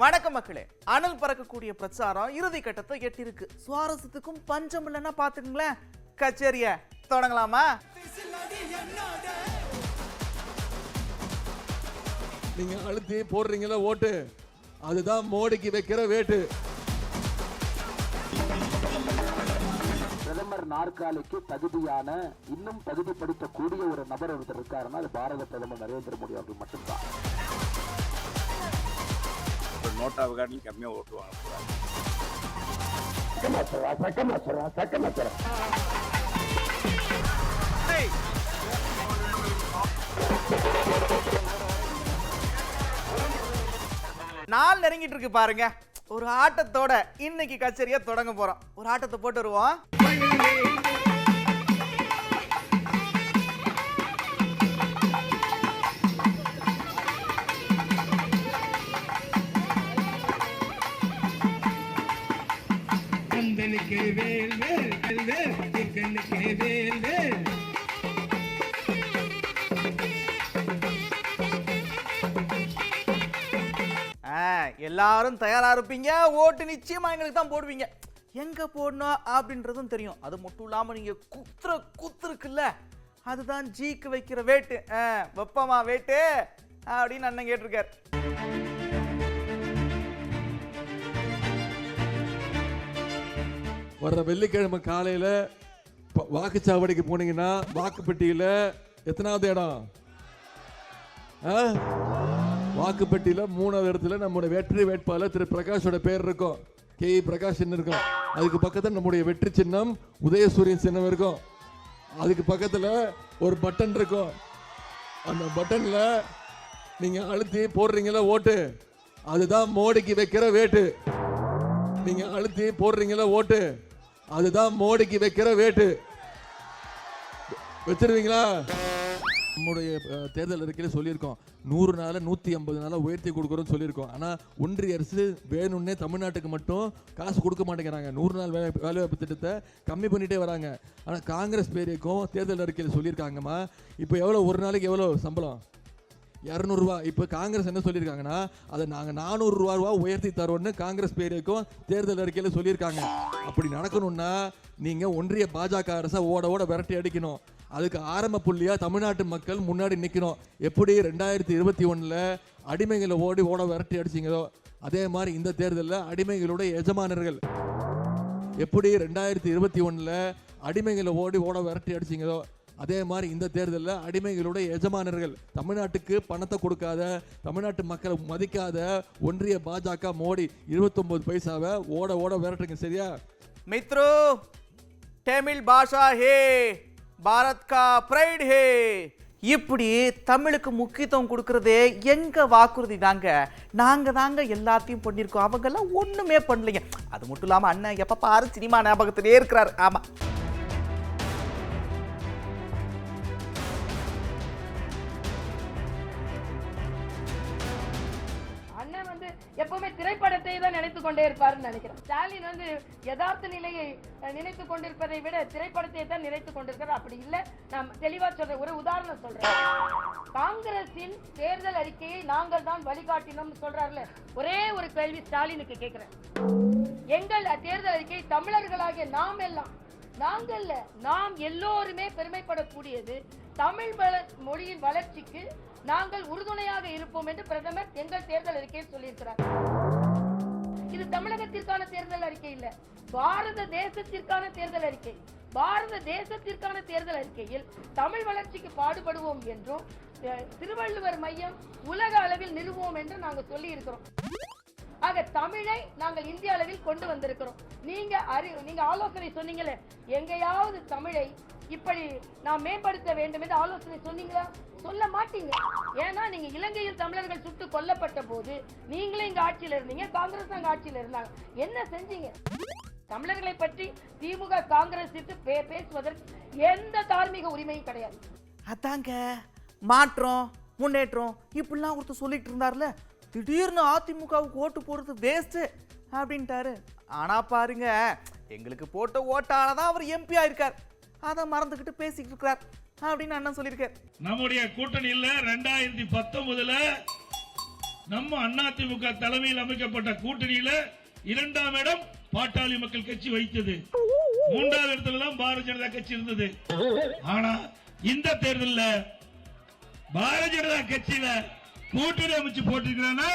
வணக்கம் மக்களே. அனல் பறக்கக்கூடிய பிரச்சாரம் இறுதி கட்டத்தை எட்டிருக்கு. சுவாரஸ்யத்துக்கும் பஞ்சம் இல்லைன்னா பாத்துக்கங்களேன். கச்சேரிய தொடங்கலாமா? நீங்க அழுத்தி போடுறீங்களா ஓட்டு, அதுதான் மோடிக்கு வைக்கிற வேட்டு. பிரதமர் நாற்காலிக்கு தகுதியான, இன்னும் தகுதிப்படுத்தக்கூடிய ஒரு நபர் ஒருத்தர் இருக்காருன்னா அது பாரத பிரதமர் நரேந்திர மோடி அவர்கள் மட்டும்தான். நோட்டாவை காட்டிலும் கம்மியாக ஓட்டுவாங்க. நாள் நெருங்கிட்டு இருக்கு பாருங்க. ஒரு ஆட்டத்தோட இன்னைக்கு கச்சேரியா தொடங்க போறோம். ஒரு ஆட்டத்தை போட்டு வருவோம். எல்லாரும் தயாரா இருப்பீங்க. ஓட்டு நிச்சயமா எங்களுக்கு தான் போடுவீங்க. எங்க போடணும் அப்படின்றதும் தெரியும். அது மட்டும் இல்லாம நீங்க குத்து இருக்குல்ல, அதுதான் ஜீக்கு வைக்கிற வேட்டு. வெப்பமா வேட்டு அப்படின்னு அண்ணன் கேட்டிருக்காரு. வர்ற வெள்ளிக்கிழமை காலையில வாக்குச்சாவடிக்கு போனீங்கன்னா வாக்குப்பெட்டியில எத்தனாவது இடம்? வாக்குப்பெட்டியில 3வது இடத்துல நம்முடைய வெற்றி வேட்பாளர் திரு பிரகாஷோட பேர் இருக்கும். கே பிரகாஷ் இருக்கும். அதுக்கு பக்கத்துல நம்முடைய வெற்றி சின்னம் உதயசூரியன் சின்னம் இருக்கும். அதுக்கு பக்கத்துல ஒரு பட்டன் இருக்கும். அந்த பட்டன்ல நீங்க அழுத்தி போடுறீங்களா ஓட்டு, அதுதான் மோடிக்கு வைக்கிற வேட்டு. நீங்க அழுத்தி போடுறீங்களா ஓட்டு, அதுதான் மோடிக்கு வைக்கிற வேட்டு. வச்சிருவீங்களா? நம்முடைய தேர்தல் அறிக்கையில் சொல்லியிருக்கோம் 100 நாள 150 நாள உயர்த்தி கொடுக்குறோம்னு சொல்லியிருக்கோம். ஆனால் ஒன்றிய அரசு வேணும்னே தமிழ்நாட்டுக்கு மட்டும் காசு கொடுக்க மாட்டேங்கிறாங்க. 100 நாள் வேலைவாய்ப்பு திட்டத்தை கம்மி பண்ணிட்டே வராங்க. ஆனால் காங்கிரஸ் பேருக்கும் தேர்தல் அறிக்கையில் சொல்லியிருக்காங்கம்மா, இப்போ எவ்வளோ ஒரு நாளைக்கு எவ்வளோ சம்பளம்? 200 ரூபா. இப்போ காங்கிரஸ் என்ன சொல்லியிருக்காங்கன்னா அதை நாங்கள் 400 ரூபா உயர்த்தி தரோன்னு காங்கிரஸ் பேருக்கும் தேர்தல் அறிக்கையில் சொல்லியிருக்காங்க. அப்படி நடக்கணும்னா நீங்கள் ஒன்றிய பாஜக அரசை ஓட விரட்டி அடிக்கணும். அதுக்கு ஆரம்ப புள்ளியா தமிழ்நாட்டு மக்கள் முன்னாடி நிற்கணும். எப்படி 2021 அடிமைகளை ஓட விரட்டி அடிச்சிங்களோ அதே மாதிரி இந்த தேர்தலில் அடிமைகளுடைய எஜமானர்கள் எப்படி 2021 அடிமைகளை ஓட விரட்டி அடிச்சிங்களோ அதே மாதிரி இந்த தேர்தலில் அடிமைகளுடைய எஜமானர்கள், தமிழ்நாட்டுக்கு பணத்தை கொடுக்காத, தமிழ்நாட்டு மக்களை மதிக்காத ஒன்றிய பாஜக மோடி 29 பைசாவை ஓட விரட்டுங்க. சரியா மித்ரு? தமிழ் பாஷா ஹே, பாரத் கா பிரைட் ஹே. இப்படி தமிழுக்கு முக்கியத்துவம் கொடுக்கறதே எங்க வாக்குறுதி தாங்க. நாங்க தாங்க எல்லாத்தையும் பண்ணியிருக்கோம். அவங்கெல்லாம் ஒண்ணுமே பண்ணலைங்க. அது மட்டும் இல்லாம அண்ணன் எப்ப பாரு சினிமா ஞாபகத்திலே இருக்கிறாரு. ஆமா, எப்பவுமே திரைப்படத்தை தான் நினைத்துக் கொண்டே இருப்பாருன்னு நினைக்கிறேன். ஸ்டாலின் வந்து யதார்த்த நிலையை நினைத்துக் கொண்டிருப்பதை விட திரைப்படத்தை தான் நினைத்துக் கொண்டிருக்கிறார். அப்படி இல்லை, நான் தெளிவா சொல்றேன். ஒரு உதாரணம் சொல்றேன். காங்கிரசின் தேர்தல் அறிக்கையை நாங்கள் தான் வழிகாட்டினோம் சொல்றாருல, ஒரே ஒரு கேள்வி ஸ்டாலினுக்கு கேட்கிறேன். எங்கள் தேர்தல் அறிக்கை தமிழர்களாகிய நாம் எல்லோருமே பெருமைப்படக்கூடியது தமிழ் மொழியின் வளர்ச்சிக்கு நாங்கள் உறுதுணையாக இருப்போம் என்று பிரதமர் எங்கள் தேர்தல் அறிக்கையில் சொல்லியிருக்கிறார். இது தமிழகத்திற்கான தேர்தல் அறிக்கை இல்ல, பாரத தேசத்திற்கான தேர்தல் அறிக்கை. பாரத தேசத்திற்கான தேர்தல் அறிக்கையில் தமிழ் வளர்ச்சிக்கு பாடுபடுவோம் என்றும் திருவள்ளுவர் மையம் உலக அளவில் நிறுவுவோம் என்று நாங்கள் சொல்லி இருக்கிறோம். ஆக தமிழை நாங்கள் இந்திய அளவில் கொண்டு வந்திருக்கிறோம். நீங்க ஆலோசனை சொன்னீங்களே, எங்கேயாவது தமிழை இப்படி நாம் மேம்படுத்த வேண்டும் என்று ஆலோசனை சொன்னீங்களா? சொல்ல மாட்டீங்க. ஏன்னா நீங்க இலங்கையில் தமிழர்கள் சுட்டு கொல்லப்பட்ட போது நீங்களே இங்க ஆட்சியில் இருந்தீங்க, காங்கிரஸ் அங்க ஆட்சியில் இருந்தாங்க. என்ன செஞ்சீங்க? தமிழர்களை பற்றி திமுக காங்கிரஸ் பேசுவதற்கு எந்த தார்மீக உரிமையும் கிடையாது. அதாங்க மாற்றம் முன்னேற்றம் இப்படிலாம் ஒருத்தர் சொல்லிட்டு இருந்தார்ல, திடீர்னு அதிமுகவுக்கு ஓட்டு போடுறது வேஸ்ட் அப்படின்ட்டாரு. ஆனா பாருங்க, எங்களுக்கு போட்ட ஓட்டாலதான் அவர் எம்பி ஆயிருக்கார். அதை மறந்துகிட்டு பேசிக்கிட்டு இருக்கிறார் அப்படின்னு அண்ணன் சொல்லியிருக்கார். நம்முடைய கூட்டணியில் 2019 நம்ம அதிமுக தலைமையில் அமைக்கப்பட்ட கூட்டணியில 2ஆம் இடம் பாட்டாளி மக்கள் கட்சி வைத்தது. 3வது இடத்துல தான் பாரதிய ஜனதா கட்சி இருந்தது. ஆனா இந்த தேர்தலில் பாரதிய ஜனதா கட்சியில கூட்டணி அமைச்சு போட்டிருக்கிறான்னா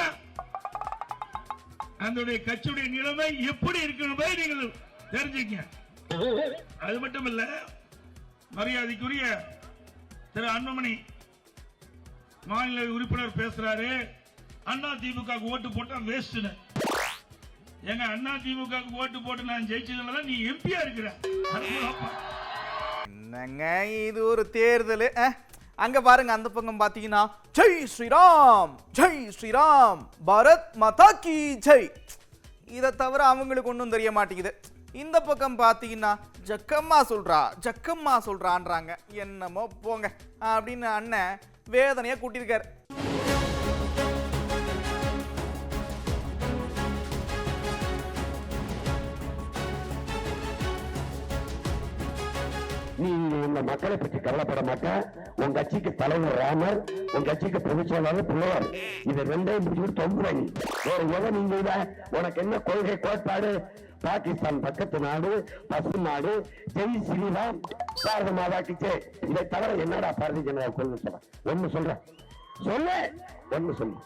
அந்த கட்சியுடைய நிலைமை எப்படி இருக்கணும் நீங்கள் தெரிஞ்சுக்க. அது மட்டும் இல்ல, மரியாதைக்குரிய திரு அன்புமணி மாநில உறுப்பினர் பேசுறாரு, அண்ணா திமுக ஓட்டு போட்டா வேஸ்ட். எங்க அண்ணா திமுக ஓட்டு போட்டு நான் ஜெயிச்சதுனால நீ எம்பியா இருக்கிற. என்னங்க இது ஒரு தேர்தல்? அங்க பாருங்க, அந்த பக்கம் பாத்தீங்கன்னா ஜெய் ஸ்ரீராம், ஜெய் ஸ்ரீராம், பாரத் மாதா கி ஜெய். இதை தவிர அவங்களுக்கு ஒன்றும் தெரிய மாட்டேங்குது. இந்த பக்கம் பாத்தீங்கன்னா ஜக்கம்மா சொல்றா, ஜக்கம்மா சொல்றான்றாங்க. என்னமோ போங்க அப்படின்னு அண்ணன் வேதனையா கூட்டியிருக்காரு. நீ இந்த மக்களை பற்றி கவலைப்பட மாட்ட. உன் கட்சிக்கு தலைவர் ராமர், உன் கட்சிக்கு பொதுச் செயலாளர் பிள்ளையார், இது 2ஐயும் முடிச்சுட்டு தொங்குற. நீ வேற எதை நீங்க இத? உனக்கு என்ன கொள்கை கோட்பாடு? பாகிஸ்தான் பக்கத்து நாடு, பசு நாடு, ஜெய் ஸ்ரீராம், பாரத மாதா கி ஜெய். இதை தவிர என்னடா பாரதிய ஜனதா கொள்கை சொல்ற? ஒண்ணு சொல்ற, சொல்லு, ஒண்ணு சொல்லு,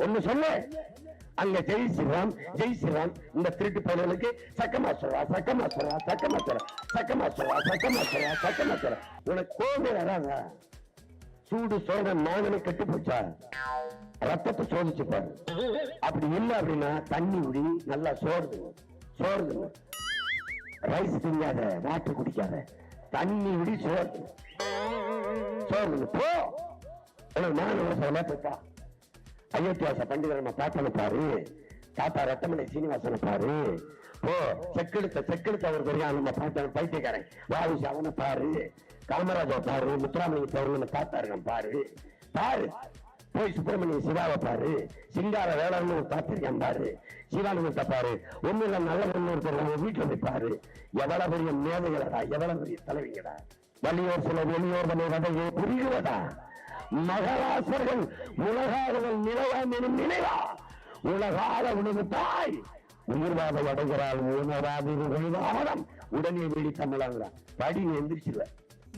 ஒண்ணு சொல்லு. அங்க ஜெய் ஸ்ரீராம், ஜெய் ஸ்ரீராம். இந்த திருட்டு பயிர்களுக்கு சக்கமா சொல்றா, சக்கமா சொல்றா, சக்கமா சொல்றா, சக்கமா சொல்றா, சக்கமா சொல்றா, சக்கமா சொல்றா. உனக்கு கோபம் வராதா? சூடு சோழ நாகனை கட்டி போச்சா? ரத்தத்தை சோதிச்சு பாரு. அப்படி இல்லை அப்படின்னா தண்ணி குடி, நல்லா சோறு சோறு, ரைஸ் திங்காத, வாட்டர் குடிக்காத, தண்ணி குடி, சோறு சோறு போ. உனக்கு மான போப்பா. அயோத்தியாச பண்டிதரை பாட்டனை பாரு, தாத்தா ரத்தமணி சீனிவாசனை பாரு, ஓ செக்கெடுத்த ஒரு பெரிய நம்ம பாட்டன் பைத்தியக்காரன் வாவுசி அவனை பாரு, காமராஜா பாரு, முத்துராமலிங்க பாரு, நம்ம தாத்தா இருக்கான் பாரு, பாரு போய் சுப்பிரமணிய சிவாவை பாரு, சிங்கார வேளாண்மை தாத்திருக்கான் பாரு, சிவானந்தத்தை பாரு. ஒண்ணு இல்ல, நல்ல ஒண்ணு இருக்கிற வீட்டுல போய் பாரு. எவ்வளவு பெரிய மேதைகளடா, எவ்வளவு பெரிய தலைவிங்கடா. வலியோர் சில வெளியோர் வதையை புரியுவதா? மகராசர்கள் உலகாதவள் நிலவாம் எனும் நினைவா? உலகாத உணவு தாய் உயிர்வாதம் அடைகிறாள் உணவாதிரம் உடனே வீடி தமிழாங்கிறான். படி எந்திரிச்சிருவ.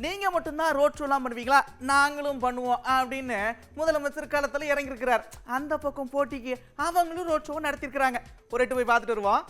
நீங்க மட்டும்தான் ரோட் ஷோலாம் பண்ணுவீங்களா? நாங்களும் பண்ணுவோம் அப்படின்னு முதலமைச்சர் காலத்துல இறங்கி இருக்கிறார். அந்த பக்கம் போட்டிக்கு அவங்களும் ரோட் ஷோ நடத்திருக்கிறாங்க. ஒரு எட்டு போய் பார்த்துட்டு வருவோம்.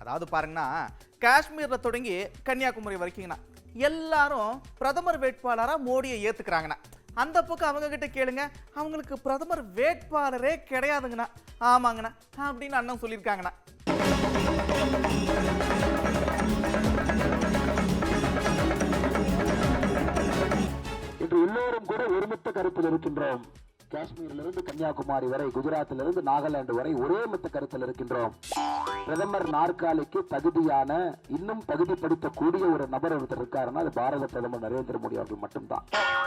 அதாவது பாருங்கன்னா, காஷ்மீர்ல தொடங்கி கன்னியாகுமரி வரைக்குங்கண்ணா எல்லாரும் பிரதமர் வேட்பாளரா மோடியை ஏத்துக்கிறாங்கண்ணா. அந்த பக்கம் அவங்க கிட்ட கேளுங்க, அவங்களுக்கு பிரதமர் வேட்பாளரே கிடையாதுங்கண்ணா. ஆமாங்கண்ணா அப்படின்னு அண்ணன் சொல்லியிருக்காங்கண்ணா. இன்று எல்லோரும் கூட ஒருமித்த கருத்தில் இருக்கின்றோம். காஷ்மீரிலிருந்து கன்னியாகுமரி வரை, குஜராத்திலிருந்து நாகாலாந்து வரை ஒரே மத்த கருத்தில் இருக்கின்றோம். பிரதமர் நாற்காலிக்கு தகுதியான, இன்னும் தகுதிப்படுத்தக்கூடிய ஒரு நபர் ஒருத்தர் இருக்காருன்னா அது பாரத பிரதமர் நரேந்திர மோடி அவர்கள் மட்டும்தான்.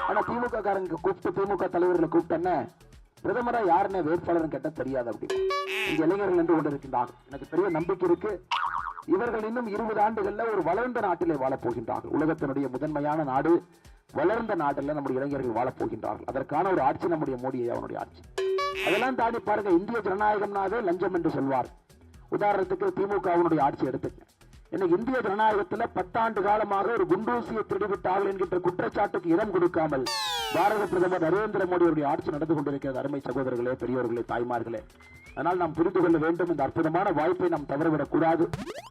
ஆனா திமுக காரங்க கூப்பிட்டு, திமுக தலைவர்களை கூப்பிட்டேன்னு பிரதமரா யாருன்னு வேட்பாளர் கேட்ட தெரியாது. அப்படி இங்க இளைஞர்கள் என்று கொண்டு இருக்கின்றார். எனக்கு பெரிய நம்பிக்கை இருக்கு. இவர்கள் இன்னும் 20 ஆண்டுகள்ல ஒரு வளர்ந்த நாட்டிலே வாழப் போகின்றார்கள். உலகத்தினுடைய முதன்மையான நாடு, வளர்ந்த நாட்டில் நம்முடைய இளைஞர்கள் வாழப் போகின்றார்கள். அதற்கான ஒரு ஆட்சி நம்முடைய மோடி அவனுடைய ஆட்சி. அதெல்லாம் தாண்டி பாருங்க, இந்திய ஜனநாயகம்னாவே லஞ்சம் என்று சொல்வார். உதாரணத்துக்கு திமுகவினுடைய ஆட்சி எடுத்துங்க. இன்னைக்கு இந்திய ஜனநாயகத்துல 10 ஆண்டு காலமாக ஒரு குண்டூசியை திருடிவிட்டார்கள் என்கின்ற குற்றச்சாட்டுக்கு இடம் கொடுக்காமல் பாரத பிரதமர் நரேந்திர மோடியுடைய ஆட்சி நடந்து கொண்டிருக்கிறது. அருமை சகோதரர்களே, பெரியோர்களே, தாய்மார்களே, அதனால் நாம் புரிந்து கொள்ள வேண்டும். இந்த அற்புதமான வாய்ப்பை நாம் தவறவிடக் கூடாது.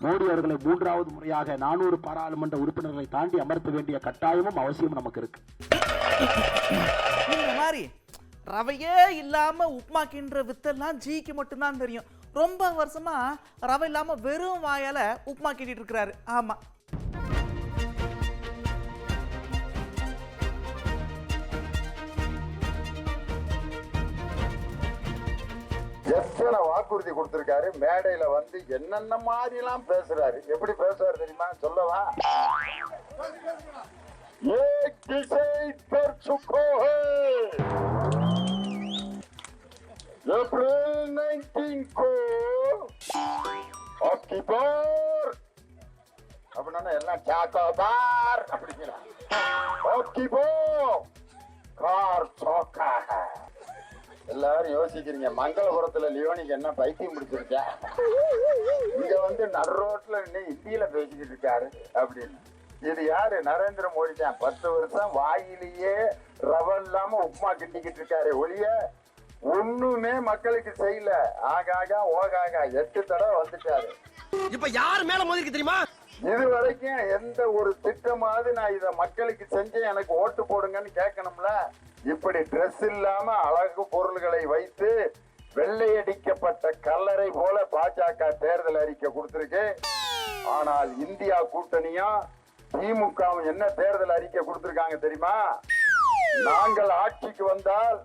மோடி அவர்களை 3வது முறையாக 400 பாராளுமன்ற உறுப்பினர்களை தாண்டி அமர்த்த வேண்டிய கட்டாயமும் அவசியம் நமக்கு இருக்கு. இந்த மாதிரி ரவையே இல்லாம உப்மா கின்ற வித்தெல்லாம் ஜிக்கு மட்டும்தான் தெரியும். ரொம்ப வருஷமா ரவை இல்லாம வெறும் வாயால உப்மா கிண்டிட்டு இருக்கிறாரு. ஆமா, எத்தனை வாக்குறுதி கொடுத்திருக்காரு. மேடையில வந்து என்னென்ன மாதிரி எல்லாம் பேசுறாரு. எப்படி பேசுறாரு தெரியுமா? சொல்லவா? एक डिसाइड कर चुको है अप्रैल 19 को आपकी बार அப்படின்னா எல்லாம் சாக்கோபார் அப்படிங்கிறா. आपकी बार கார் சோக்கா. எல்லாரும் யோசிக்கிறீங்க, மங்களபுரத்துல லியோனிக்கு என்ன பைத்தியம் முடிச்சிருக்க, இங்க வந்து நடு ரோட்ல இன்னும் ஹிந்தியில பேசிக்கிட்டு இருக்காரு அப்படின்னு. இது யாரு? நரேந்திர மோடி தான். 10 வருஷம் வாயிலேயே ரவை இல்லாம உப்மா கிண்டிக்கிட்டு இருக்காரு ஒழிய ஒண்ணுமே மக்களுக்கு செய்யல. ஆகாக ஓகாக 8 தடவை வந்துட்டாரு. இப்ப யார் மேல மோதிருக்கு தெரியுமா? இது வரைக்கும் எந்த ஒரு திட்டமாவது நான் இத மக்களுக்கு செஞ்சேன் எனக்கு ஓட்டு போடுங்கன்னு கேட்கணும்ல. இப்படி டிரெஸ் இல்லாம அழகு பொருள்களை வைத்து வெள்ளையடிக்கப்பட்ட கல்லறை போல பாஜக தேர்தல் அறிக்கை கொடுத்திருக்கு. ஆனால் இந்தியா கூட்டணியும் திமுகவும் என்ன தேர்தல் அறிக்கை கொடுத்திருக்காங்க தெரியுமா? நாங்கள் ஆட்சிக்கு வந்தால்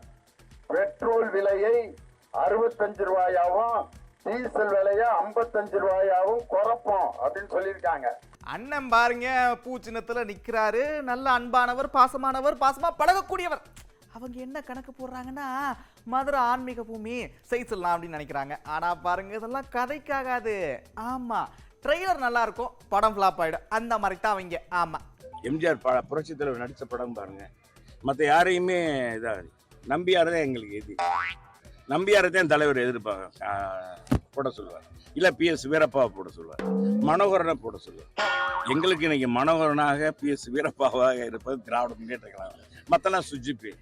பெட்ரோல் விலையை 65 ரூபாயாவும் டீசல் விலையை 55 ரூபாயாவும் குறைப்போம் அப்படின்னு சொல்லியிருக்காங்க. அண்ணன் பாருங்க, பூச்சினத்துல நிக்கிறாரு. நல்ல அன்பானவர், பாசமானவர், பாசமா பழகக்கூடியவர். அவங்க என்ன கணக்கு போடுறாங்கன்னா, மதுரை ஆன்மீக பூமி செய்யலாம் அப்படின்னு நினைக்கிறாங்க. ஆனா பாருங்க, இதெல்லாம் கதைக்காகாது. ஆமா, ட்ரெய்லர் நல்லா இருக்கும், படம் ஃபிளாப் ஆயிடும். அந்த மாதிரி தான் அவங்க. ஆமா, எம்ஜிஆர் புரட்சி தலைவர் நடித்த படம் பாருங்க. மற்ற யாரையுமே நம்பியார் தான் எங்களுக்கு எது, நம்பியாரை தான் தலைவர் எதிர்ப்பாங்க போட சொல்லுவார். இல்லை PS வீரப்பாவை போட சொல்லுவார், மனோகரனை போட சொல்லுவார். எங்களுக்கு இன்னைக்கு மனோகரனாக PS வீரப்பாவாக இருப்பது திராவிட முன்னேற்ற கழகம். மற்றெல்லாம் சுஜிப்பி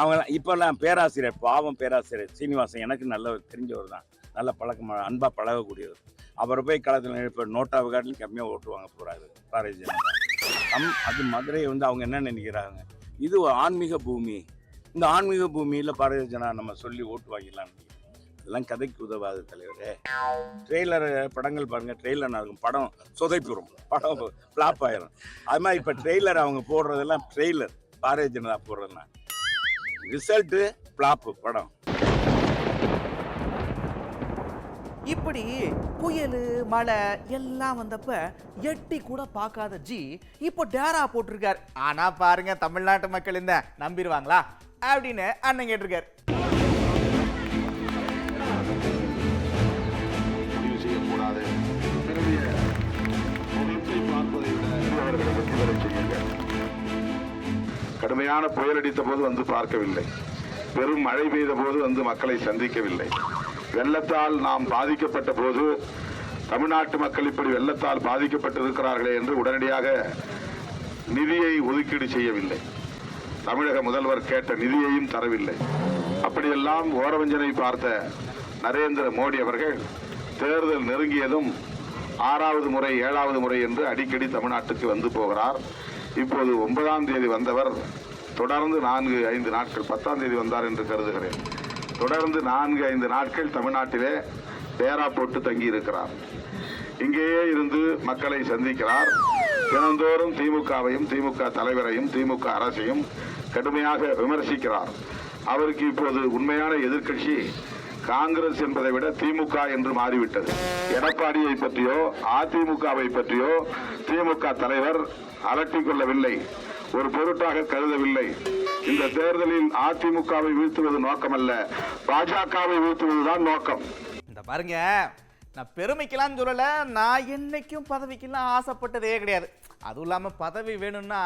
அவங்க. இப்போல்லாம் பேராசிரியர், பாவம் பேராசிரியர் சீனிவாசன் எனக்கு நல்ல தெரிஞ்சவர் தான், நல்ல பழக்கமாக அன்பாக பழகக்கூடியவர். அவரை போய் களத்தில் இப்போ நோட்டாவை காட்டிலும் கம்மியாக ஓட்டுவாங்க போகிறாரு பாரதிய ஜனதா. அது மதுரையை வந்து அவங்க என்ன நினைக்கிறாங்க, இது ஆன்மீக பூமி, இந்த ஆன்மீக பூமியில் பாரதிய ஜனதா நம்ம சொல்லி ஓட்டு வாங்கிடலான்னு. இதெல்லாம் கதைக்கு உதவாது தலைவரே. ட்ரெய்லர் படங்கள் பாருங்கள், ட்ரெய்லர் இருக்கும், படம் சொதைப்புறும், படம் ஃப்ளாப் ஆயிரும். அது மாதிரி இப்போ ட்ரெய்லர் அவங்க போடுறதெல்லாம் ட்ரெய்லர் பாரதிய ஜனதா போடுறதுனா ரிசல்ட்டு ஃப்ளாப்பு படம். இப்படி புயல் மழை எல்லாம் வந்தப்ப எட்டி கூட பார்க்காத ஜி இப்போ டேரா போட்டிருக்காரு. ஆனா பாருங்க, தமிழ்நாட்டு மக்கள் இந்த நம்பிடுவாங்களா அப்படின்னு அண்ணன் கேட்டிருக்காரு. கடுமையான புயல் அடித்த போது வந்து பார்க்கவில்லை, பெரும் மழை பெய்த போது வந்து மக்களை சந்திக்கவில்லை, வெள்ளத்தால் நாம் பாதிக்கப்பட்ட போது தமிழ்நாட்டு மக்கள் இப்படி வெள்ளத்தால் பாதிக்கப்பட்டிருக்கிறார்களே என்று உடனடியாக நிதியை ஒதுக்கீடு செய்யவில்லை. தமிழக முதல்வர் கேட்ட நிதியையும் தரவில்லை. அப்படியெல்லாம் ஓரவஞ்சனை பார்த்த நரேந்திர மோடி அவர்கள் தேர்தல் நெருங்கியதும் 6வது முறை 7வது முறை என்று அடிக்கடி தமிழ்நாட்டுக்கு வந்து போகிறார். இப்போது 9ஆம் தேதி வந்தவர் தொடர்ந்து 4-5 நாட்கள், 10ஆம் தேதி வந்தார் என்று கருதுகிறேன், தொடர்ந்து 4-5 நாட்கள் தமிழ்நாட்டிலே டேரா போட்டு தங்கி இருக்கிறார். இங்கேயே இருந்து மக்களை சந்திக்கிறார். தினந்தோறும் திமுகவையும் திமுக தலைவரையும் திமுக அரசையும் கடுமையாக விமர்சிக்கிறார். அவருக்கு இப்போது உண்மையான எதிர்க்கட்சி காங்கிரஸ் என்பதை விட திமுக என்று மாறிவிட்டது. எடப்பாடியை பற்றியோ அதிமுகவை பற்றியோ திமுக தலைவர் அலட்டிக் கொள்ளவில்லை, ஒரு பொருட்டாக கருதவில்லை. இந்த தேர்தலில் அதிமுகவை வீழ்த்துவது நோக்கமல்ல, பாஜகவை வீழ்த்துவதுதான் நோக்கம். இந்த பாருங்க, நான் பெருமைக்கெல்லாம் சொல்லலை, நான் என்னைக்கும் பதவிக்கெல்லாம் ஆசைப்பட்டதே கிடையாது. அதுவும் இல்லாமல் பதவி வேணும்னா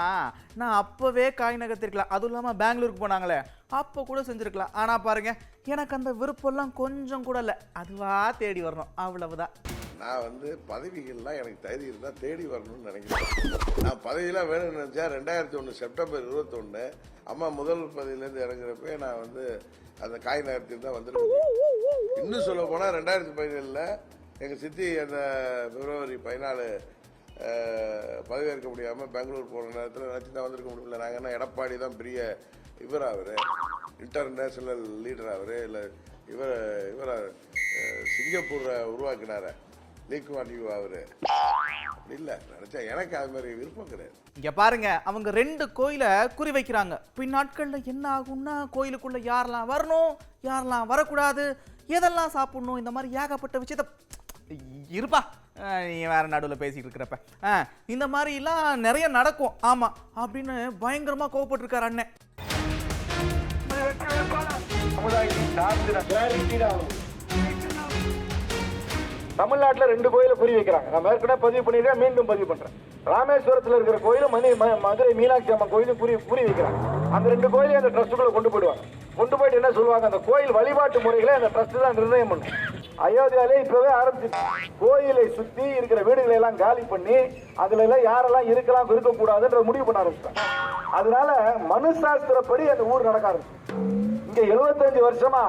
நான் அப்போவே காய் நகர்த்திருக்கலாம். அதுவும் இல்லாமல் பெங்களூருக்கு போனாங்களே அப்போ கூட செஞ்சுருக்கலாம். ஆனால் பாருங்க, எனக்கு அந்த விருப்பம்லாம் கொஞ்சம் கூட இல்லை. அதுவாக தேடி வரணும், அவ்வளவுதான். நான் வந்து பதவிகள்லாம் எனக்கு தகுதி இருந்தால் தேடி வரணும்னு நினைக்கிறேன். நான் பதவியெல்லாம் வேணும்னு நினச்சா 2001 செப்டம்பர் 21 அம்மா முதல் பதவியிலேருந்து இறங்குறப்ப நான் வந்து அந்த காய் நகரத்தில் தான் வந்துருக்கேன். இன்னும் சொல்ல போனால் 2017 எங்கள் சித்தி அந்த பிப்ரவரி 14 பதவியேற்க முடியாமல் பெங்களூர் போகிற நேரத்தில் நினச்சி தான் வந்திருக்க முடியல. நாங்கள் என்ன எடப்பாடி தான் பெரிய இவர், அவர் இன்டர்நேஷ்னல் லீடர், அவர் இல்லை இவர் சிங்கப்பூரை உருவாக்கினார லீக்வான் யூ, அவரு இல்லை நினச்சா எனக்கு அது மாதிரி விருப்பம் கிடையாது. இங்க பாருங்க, அவங்க 2 கோயிலை குறி வைக்கிறாங்க. பின்னாட்கள்ல என்ன ஆகும்னா கோயிலுக்குள்ள யாரெல்லாம் வரணும், யாரெல்லாம் வரக்கூடாது, எதெல்லாம் சாப்பிடணும், இந்த மாதிரி ஏகப்பட்ட விஷயத்த இருப்பா நீ வேற நடுவில் பேசிட்டு இருக்கிறப்ப இந்த மாதிரிலாம் நிறைய நடக்கும். ஆமா அப்படின்னு பயங்கரமா கோவப்பட்டிருக்காரு அண்ணன். தமிழ்நாட்டில் 2 கோயிலை குறி வைக்கிறாங்க. நான் ஏற்கனவே பதிவு பண்ணிருக்கேன், மீண்டும் பதிவு பண்றேன். ராமேஸ்வரத்தில் இருக்கிற கோயிலும் மதுரை மீனாட்சி அம்மன் கோயிலும் குறி வைக்கிறாங்க. அந்த 2 கோயிலையும் அந்த ட்ரஸ்ட்டுக்குள்ள கொண்டு போயிடுவாங்க. கொண்டு போயிட்டு என்ன சொல்லுவாங்க, அந்த கோயில் வழிபாட்டு முறைகளை அந்த ட்ரஸ்ட் தான் நிர்ணயம் பண்ணும். அயோத்தியாலே இப்பவே ஆரம்பிச்சு கோயிலை சுத்தி இருக்கிற வீடுகளை எல்லாம் காலி பண்ணி அதுல எல்லாம் யாரெல்லாம் இருக்கலாம் இருக்கக்கூடாதுன்ற முடிவு பண்ண ஆரம்பிச்சாங்க. அதனால மனுசாஸ்திரப்படி அந்த ஊர் நடக்க ஆரம்பிச்சு. இங்க 75 வருஷமா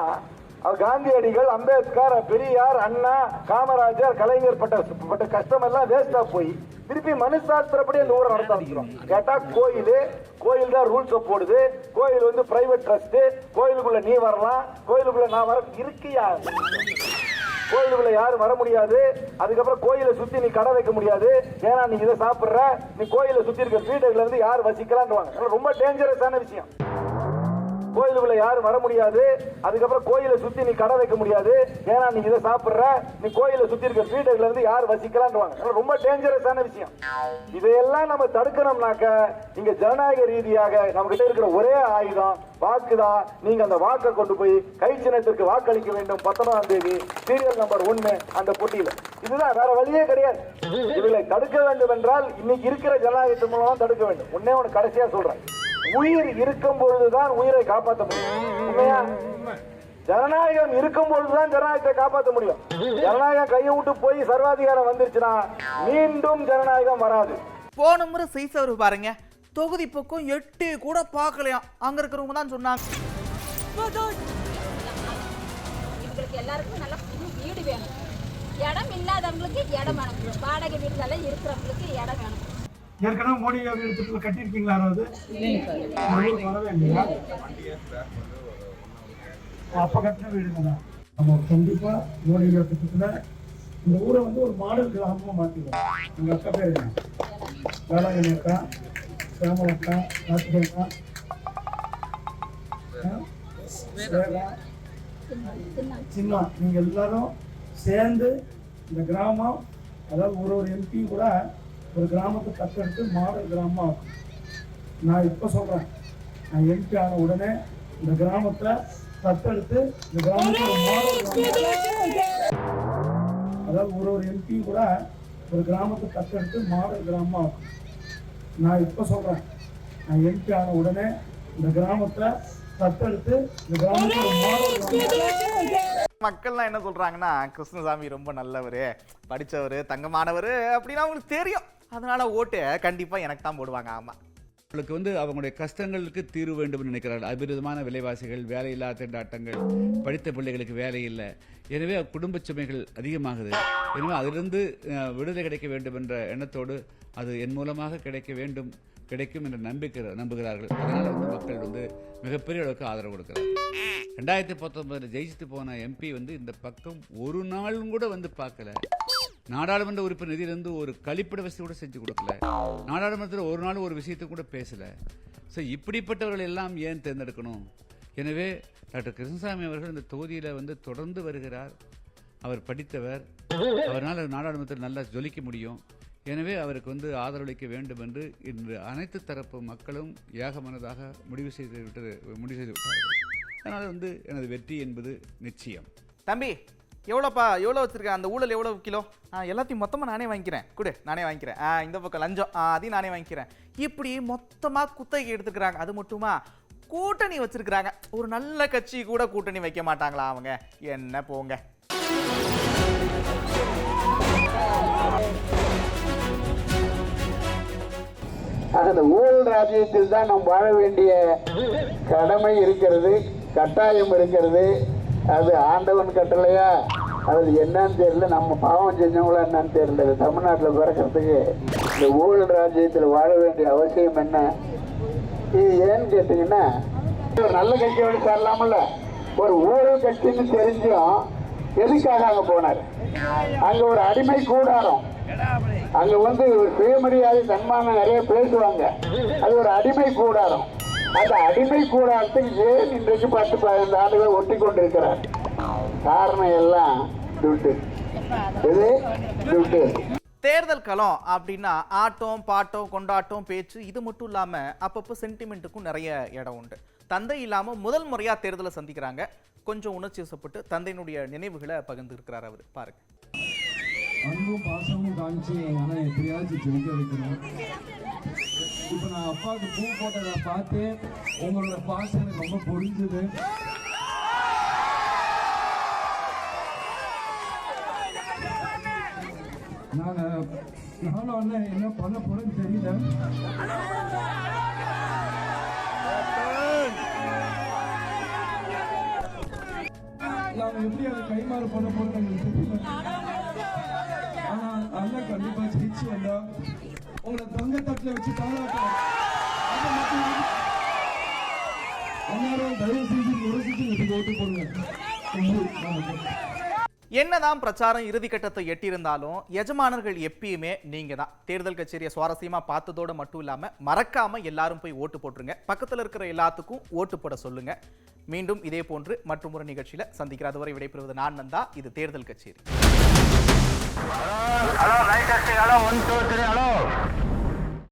காந்தியடிகள், அம்பேத்கர், பெரியார், அண்ணா, காமராஜர், கலைஞர் பட்ட கஷ்டம் எல்லாம் வேஸ்டா போய் திருப்பி மனுசாஸ்திரப்படி அந்த ஊரை நடத்த ஆரம்பிச்சிடும். கேட்டா கோயில் தான் ரூல்ஸ் போடுது. கோயில் வந்து பிரைவேட் ட்ரஸ்ட். கோயிலுக்குள்ள நீ வரலாம், கோயிலுக்குள்ள நான் வர இருக்கியா? கோயிலுக்குள்ள யாரும் வர முடியாது. அதுக்கப்புறம் கோயிலை சுத்தி நீ கடை வைக்க முடியாது. ஏன்னா நீ இதை சாப்பிடுற, நீ கோயிலை சுத்தி இருக்க வீடுகள்ல இருந்து யார் வசிக்கலான்னு ரொம்ப டேஞ்சரஸான விஷயம். கோயிலுக்குள்ள யாரும் வர முடியாது. அதுக்கப்புறம் கோயிலை சுத்தி நீ கடை வைக்க முடியாது. ஏன்னா நீ இதை சாப்பிடுற, நீ கோயிலை சுத்தி இருக்க வீடுகள்ல இருந்து யார் வசிக்கலான்னு ரொம்ப டேஞ்சரஸான விஷயம். இதையெல்லாம் நம்ம தடுக்கணும்னாக்க இங்க ஜனநாயக ரீதியாக நம்ம கிட்ட இருக்கிற ஒரே ஆயுதம் வாக்குதான். நீங்க அந்த வாக்கை கொண்டு போய் கை சின்னத்திற்கு வாக்களிக்க வேண்டும். 19ஆம் தேதி சீரியல் நம்பர் 1 அந்த போட்டியில. இதுதான், வேற வழியே கிடையாது. இவர்களை தடுக்க வேண்டும் என்றால் இன்னைக்கு இருக்கிற ஜனநாயகத்தின் மூலம் தடுக்க வேண்டும். ஒண்ணு கடைசியா சொல்றேன், உயிர் இருக்கும் பொழுதுதான் உயிரை காப்பாற்ற முடியும். உண்மையா? ஜனநாயகம் இருக்கும் பொழுதுதான் ஜனநாயகத்தை காப்பாற்ற முடியும். ஜனநாயகம் கையை விட்டு போய் சர்வாதிகாரம் வந்துருச்சுன்னா மீண்டும் ஜனநாயகம் வராது. போன முறை செய்சவர் பாருங்க, தொகுதி பக்கம் 8 கூட பார்க்கலையா. அங்க இருக்கிறவங்க தான் சொன்னாங்க, இவங்களுக்கு எல்லாருக்கும் நல்ல வீடு வேணும், இடம் இல்லாதவங்களுக்கு இடம் வேணும், வாடகை வீடுல இருக்கிறவங்களுக்கு இடம் வேணும். ஏற்கனவே மோடி திட்டத்தில் கட்டியிருக்கீங்களா? வரவே இல்லையா? அப்ப கட்டின வீடுங்க தான். நம்ம கண்டிப்பா மோடி திட்டத்தில் இந்த ஊரை வந்து ஒரு மாடல் கிராமமா மாற்றிடுவோம். எங்க அக்கா பேர் என்ன? வேளாங்கண்ணி அக்கா, சேமல் அக்கா, ராசிகா அக்கா, சின்ன, நீங்க எல்லாரும் சேர்ந்து இந்த கிராமம், அதாவது ஒரு எம்பி கூட ஒரு கிராமத்தை தத்தெடுத்து மாடல் கிராமமா இருக்கும். நான் இப்ப சொல்றேன், நான் எம்பி ஆன உடனே இந்த கிராமத்தை தத்தெடுத்து இந்த கிராமத்தை ஒரு மாடல் கிராமம், அதாவது ஒரு எம்பி கூட ஒரு கிராமத்தை தத்தெடுத்து மாடல் கிராமமா இருக்கும். நான் இப்ப சொல்றேன், நான் எம்பி ஆன உடனே இந்த கிராமத்தை தத்தெடுத்து இந்த கிராமத்தை ஒரு மாடல் கிராமம். மக்கள்லாம் என்ன சொல்றாங்கன்னா, கிருஷ்ணசாமி ரொம்ப நல்லவர், படித்தவர், தங்கமானவர் அப்படின்னு அவங்களுக்கு தெரியும். அதனால ஓட்டு கண்டிப்பா எனக்கு தான் போடுவாங்க. ஆமா, அவங்களுக்கு வந்து அவங்களுடைய கஷ்டங்களுக்கு தீர்வு வேண்டும் என்று நினைக்கிறார்கள். அபரிதமான விலைவாசிகள், வேலையில்லா திண்டாட்டங்கள், படித்த பிள்ளைகளுக்கு வேலை இல்லை, எனவே குடும்ப சுமைகள் அதிகமாகுது. எனவே அதிலிருந்து விடுதலை கிடைக்க வேண்டும் என்ற எண்ணத்தோடு அது என் மூலமாக கிடைக்கும் என்று நம்புகிறார்கள். அதனால் வந்து மக்கள் வந்து மிகப்பெரிய அளவுக்கு ஆதரவு கொடுக்கிறார்கள். 2019 ஜெயிச்சுட்டு போன எம்பி வந்து இந்த பக்கம் ஒரு நாளும் கூட வந்து பார்க்கல. நாடாளுமன்ற உறுப்பினர் நிதியிலிருந்து ஒரு கழிப்பிட வசதி கூட செஞ்சு கொடுக்கல. நாடாளுமன்றத்தில் ஒரு நாள் ஒரு விஷயத்தை கூட பேசல. ஸோ இப்படிப்பட்டவர்கள் எல்லாம் ஏன் தேர்ந்தெடுக்கணும்? எனவே டாக்டர் கிருஷ்ணசாமி அவர்கள் இந்த தொகுதியில் வந்து தொடர்ந்து வருகிறார். அவர் படித்தவர், அவரால் நாடாளுமன்றத்தில் நல்லா ஜொலிக்க முடியும். எனவே அவருக்கு வந்து ஆதரவளிக்க வேண்டும் என்று இன்று அனைத்து தரப்பு மக்களும் ஏகமனதாக முடிவு செய்து விட்டார்கள். அதனால் வந்து எனது வெற்றி என்பது நிச்சயம். தம்பி, எவ்வளோப்பா எவ்வளோ வச்சிருக்கேன், அந்த ஊழல் எவ்வளோ கிலோ, எல்லாத்தையும் மொத்தமாக நானே வாங்கிக்கிறேன், கொடு நானே வாங்கிக்கிறேன், இந்த பக்கம் லஞ்சம் அதையும் நானே வாங்கிக்கிறேன். இப்படி மொத்தமாக குத்தகை எடுத்துக்கிறாங்க. அது மட்டுமா, கூட்டணி வச்சிருக்கிறாங்க. ஒரு நல்ல கட்சி கூட கூட்டணி வைக்க மாட்டாங்களா அவங்க? என்ன போங்க. அந்த ஊழல் ராஜ்யத்தில் தான் நாம் வாழ வேண்டிய கடமை இருக்கிறது, கட்டாயம் இருக்கிறது. அது ஆண்டவன் கட்டளையா, அது என்னன்னு தெரியல, நம்ம பாவம் செஞ்சவங்களா என்னன்னு தெரியல. தமிழ்நாட்டில் பிறக்கிறதுக்கு இந்த ஊழல் ராஜ்யத்தில் வாழ வேண்டிய அவசியம் என்ன? இது ஏன்னு கேட்டீங்கன்னா, ஒரு நல்ல கட்சியோட சேரலாமல்ல. ஒரு ஊழல் கட்சின்னு தெரிஞ்சும் எதுக்காக அங்க போனார்? அங்க ஒரு அடிமை கூடாரம், அங்க வந்து ஒரு சுயமரியாதை தன்மானம் நிறைய பேசுவாங்க. அது ஒரு அடிமை கூடாரம். அந்த அடிமை கூடாரத்துக்கு ஏன் இன்றைக்கு 10-15 ஆண்டுகள் ஒட்டி கொண்டிருக்கிறார்? காரணம் எல்லாம் துட்டு. இது துட்டு. தேர்தல் களம் அப்படின்னா ஆட்டம் பாட்டம் கொண்டாட்டம் பேச்சு இது மட்டும் இல்லாமல் அப்பப்போ சென்டிமெண்ட்டுக்கும் நிறைய இடம் உண்டு. தந்தை இல்லாமல் முதல் முறையாக தேர்தலை சந்திக்கிறாங்க. கொஞ்சம் உணர்ச்சி வசப்பட்டு தந்தையினுடைய நினைவுகளை பகிர்ந்து இருக்கிறார் அவர். பாருங்க. அன்பும் பாசமும் காமிச்சு ஆனால் எப்படியாச்சும் ஜெயிக்க வைக்கணும். இப்போ நான் அப்பாவுக்கு பூ போட்டதை பார்த்து உங்களோட பாசம் எனக்கு ரொம்ப புரிஞ்சுது. நானும் அண்ணன் என்ன பண்ண போறேன்னு தெரியல. நாம எப்படி அதை கைமாறு பண்ண போறோம் எங்களுக்கு தெரியல. ஆனா அண்ணன் கண்டிப்பா ஜெயிச்சு வந்தா உங்களை தங்க தட்டுல வச்சு தாளாட்டலாம். எல்லாரும் தயவு செஞ்சு முறைச்சிட்டு எனக்கு ஓட்டு போடுங்க. என்னதான் பிரச்சாரம் இறுதி கட்டத்தை எட்டியிருந்தாலும் எஜமானர்கள் எப்பயுமே நீங்க தான். தேர்தல் கச்சேரியை சுவாரஸ்யமா பார்த்ததோடு மட்டும் இல்லாம மறக்காம எல்லாரும் போய் ஓட்டு போட்டுருங்க. பக்கத்தில் இருக்கிற எல்லாத்துக்கும் ஓட்டு போட சொல்லுங்க. மீண்டும் இதே போன்று மற்றும் ஒரு நிகழ்ச்சியில சந்திக்கிற அதுவரை விடைபெறுவது நான் நந்தா. இது தேர்தல் கச்சேரி. Hello right hello 1 2 3 hello